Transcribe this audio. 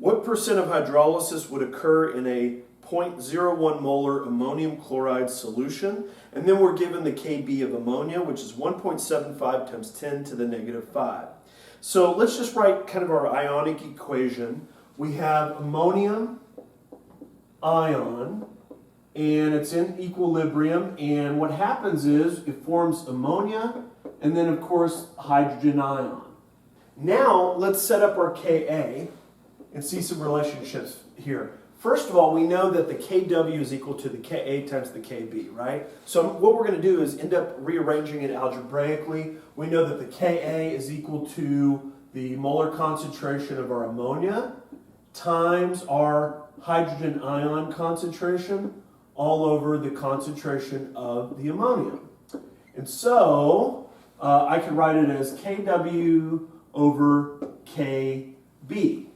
What percent of hydrolysis would occur in a 0.01 molar ammonium chloride solution? And then we're given the Kb of ammonia, which is 1.75 times 10 to the negative 5. So let's just write kind of our ionic equation. We have ammonium ion, and it's in equilibrium, and what happens is it forms ammonia and then of course hydrogen ion. Now let's set up our Ka and see some relationships here. First of all, we know that the Kw is equal to the Ka times the Kb, right? So what we're going to do is end up rearranging it algebraically. We know that the Ka is equal to the molar concentration of our ammonia times our hydrogen ion concentration all over the concentration of the ammonia. And so I can write it as Kw over Kb.